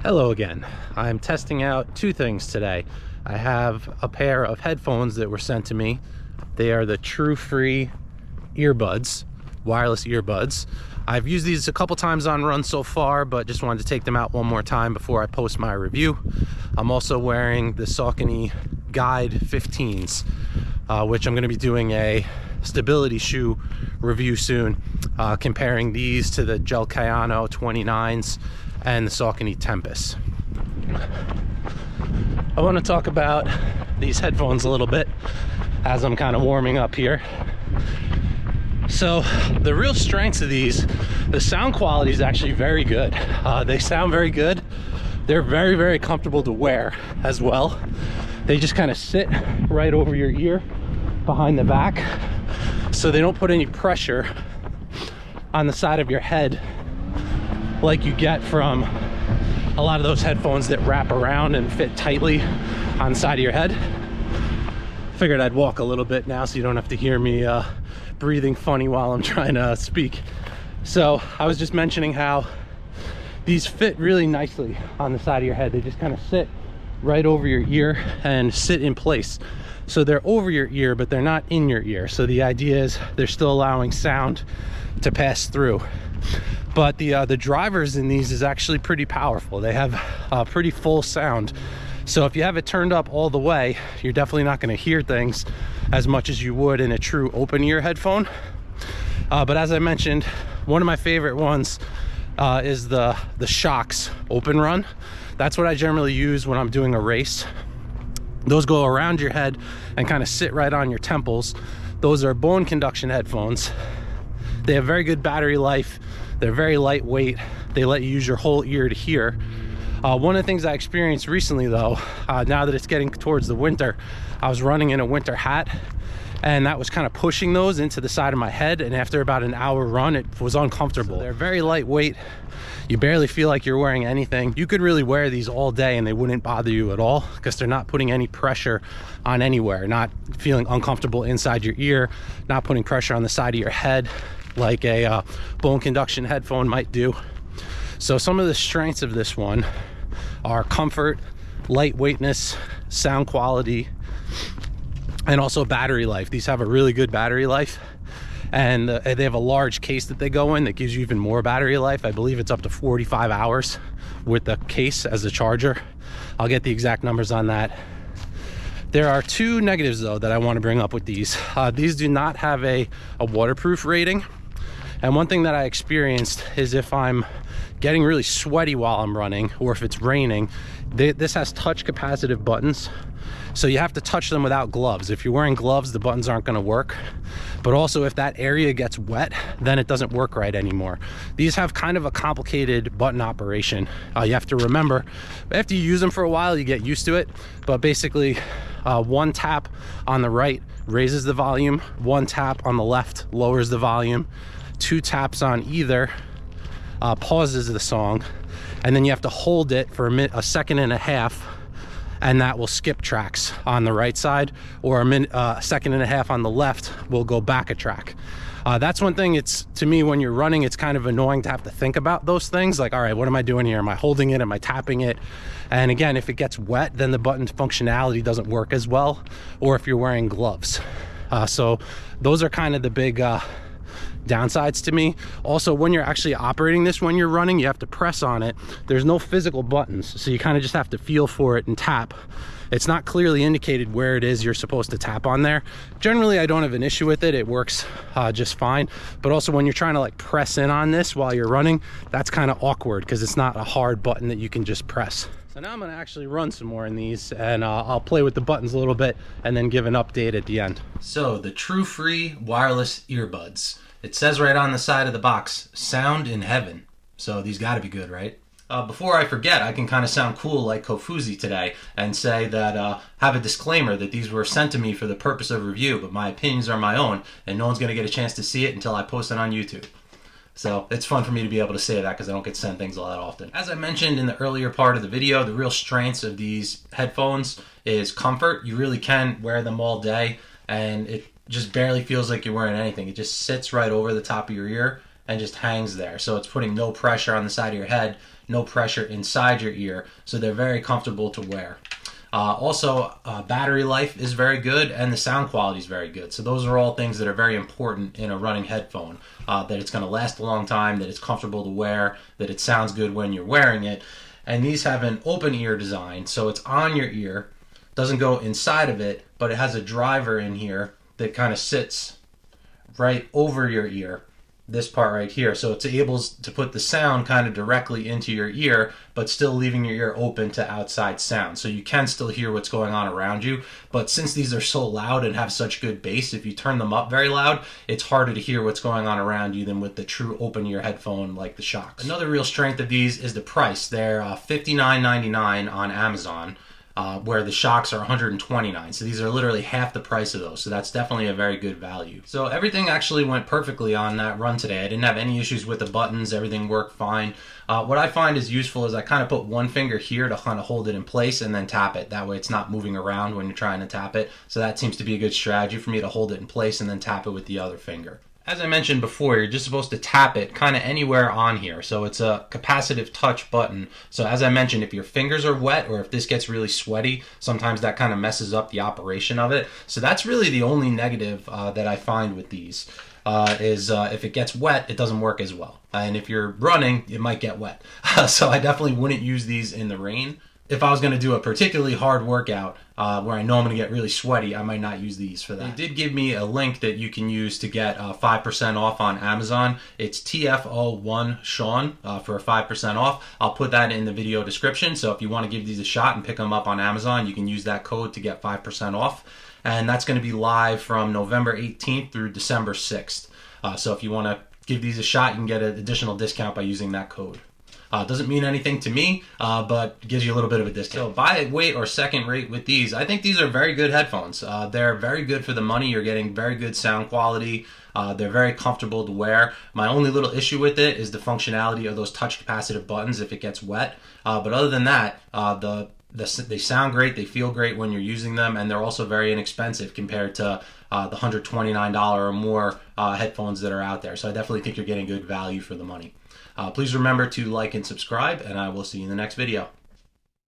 Hello again. I'm testing out two things today. I have a pair of headphones that were sent to me. They are the Truefree earbuds, wireless earbuds. I've used these a couple times on runs so far, but just wanted to take them out one more time before I post my review. I'm also wearing the Saucony Guide 15s, which I'm going to be doing a stability shoe review soon, comparing these to the Gel Cayano 29s and the Saucony Tempest. I want to talk about these headphones a little bit as I'm kind of warming up here. So the real strengths of these, the sound quality is actually very good. They sound very good. They're very, very comfortable to wear as well. They just kind of sit right over your ear behind the back, so they don't put any pressure on the side of your head like you get from a lot of those headphones that wrap around and fit tightly on the side of your head. Figured I'd walk a little bit now so you don't have to hear me breathing funny while I'm trying to speak. So I was just mentioning how these fit really nicely on the side of your head. They just kind of sit right over your ear and sit in place. So they're over your ear, but they're not in your ear. So the idea is they're still allowing sound to pass through. But the drivers in these is actually pretty powerful. They have a pretty full sound. So if you have it turned up all the way, you're definitely not going to hear things as much as you would in a true open ear headphone. But as I mentioned, one of my favorite ones is the Shocks Open Run. That's what I generally use when I'm doing a race. Those go around your head and kind of sit right on your temples. Those are bone conduction headphones. They have very good battery life. They're very lightweight. They let you use your whole ear to hear. One of the things I experienced recently though, now that it's getting towards the winter, I was running in a winter hat, and that was kind of pushing those into the side of my head, and after about an hour run it was uncomfortable. So they're very lightweight. You barely feel like you're wearing anything. You could really wear these all day and they wouldn't bother you at all, because they're not putting any pressure on anywhere, not feeling uncomfortable inside your ear, not putting pressure on the side of your head like a bone conduction headphone might do. So some of the strengths of this one are comfort, lightweightness, sound quality, and also battery life. These have a really good battery life, and they have a large case that they go in that gives you even more battery life. I believe it's up to 45 hours with the case as a charger. I'll get the exact numbers on that. There are two negatives though that I want to bring up with these. These do not have a waterproof rating. And one thing that I experienced is if I'm getting really sweaty while I'm running, or if it's raining, this has touch capacitive buttons. So you have to touch them without gloves. If you're wearing gloves, the buttons aren't going to work. But also if that area gets wet, then it doesn't work right anymore. These have kind of a complicated button operation. You have to remember, after you use them for a while, you get used to it. But basically, one tap on the right raises the volume, one tap on the left lowers the volume, two taps on either pauses the song, and then you have to hold it for a second and a half, and that will skip tracks on the right side, or a second and a half on the left will go back a track. That's one thing. It's, to me, when you're running, it's kind of annoying to have to think about those things, like, all right, what am I doing here? Am I holding it? Am I tapping it? And again, if it gets wet, then the button functionality doesn't work as well, or if you're wearing gloves. So those are kind of the big downsides to me. Also, when you're actually operating this, when you're running, you have to press on it. There's no physical buttons, so you kind of just have to feel for it and tap. It's not clearly indicated where it is you're supposed to tap on there. Generally, I don't have an issue with it. It works just fine. But also when you're trying to like press in on this while you're running, that's kind of awkward because it's not a hard button that you can just press. So now I'm going to actually run some more in these, and I'll play with the buttons a little bit and then give an update at the end. So the Truefree wireless earbuds. It says right on the side of the box, sound in heaven. So these got to be good, right? Before I forget, I can kind of sound cool like Kofuzi today and say that, have a disclaimer that these were sent to me for the purpose of review, but my opinions are my own, and no one's going to get a chance to see it until I post it on YouTube. So it's fun for me to be able to say that because I don't get sent things all that often. As I mentioned in the earlier part of the video, the real strengths of these headphones is comfort. You really can wear them all day, and it just barely feels like you're wearing anything. It just sits right over the top of your ear and just hangs there. So it's putting no pressure on the side of your head, no pressure inside your ear, so they're very comfortable to wear. Also, battery life is very good, and the sound quality is very good. So those are all things that are very important in a running headphone, that it's going to last a long time, that it's comfortable to wear, that it sounds good when you're wearing it. And these have an open ear design, so it's on your ear, doesn't go inside of it, but it has a driver in here that kind of sits right over your ear, this part right here, so it's able to put the sound kind of directly into your ear, but still leaving your ear open to outside sound, so you can still hear what's going on around you. But since these are so loud and have such good bass, if you turn them up very loud, it's harder to hear what's going on around you than with the true open ear headphone like the Shocks. Another real strength of these is the price. They're $59.99 on Amazon, where the Shocks are $129. So these are literally half the price of those. So that's definitely a very good value. So everything actually went perfectly on that run today. I didn't have any issues with the buttons. Everything worked fine. What I find is useful is I kind of put one finger here to kind of hold it in place and then tap it. That way it's not moving around when you're trying to tap it. So that seems to be a good strategy for me, to hold it in place and then tap it with the other finger. As I mentioned before, you're just supposed to tap it kind of anywhere on here. So it's a capacitive touch button. So as I mentioned, if your fingers are wet or if this gets really sweaty, sometimes that kind of messes up the operation of it. So that's really the only negative that I find with these. If it gets wet, it doesn't work as well. And if you're running, it might get wet. So I definitely wouldn't use these in the rain. If I was going to do a particularly hard workout where I know I'm going to get really sweaty, I might not use these for that. They did give me a link that you can use to get 5% off on Amazon. It's TFO1 Sean for 5% off. I'll put that in the video description. So if you want to give these a shot and pick them up on Amazon, you can use that code to get 5% off. And that's going to be live from November 18th through December 6th. So if you want to give these a shot, you can get an additional discount by using that code. Doesn't mean anything to me, but gives you a little bit of a discount. So buy weight or second rate with these. I think these are very good headphones. They're very good for the money. You're getting very good sound quality. They're very comfortable to wear. My only little issue with it is the functionality of those touch capacitive buttons if it gets wet. But other than that, they sound great, they feel great when you're using them, and they're also very inexpensive compared to the $129 or more headphones that are out there. So I definitely think you're getting good value for the money. Please remember to like and subscribe, and I will see you in the next video.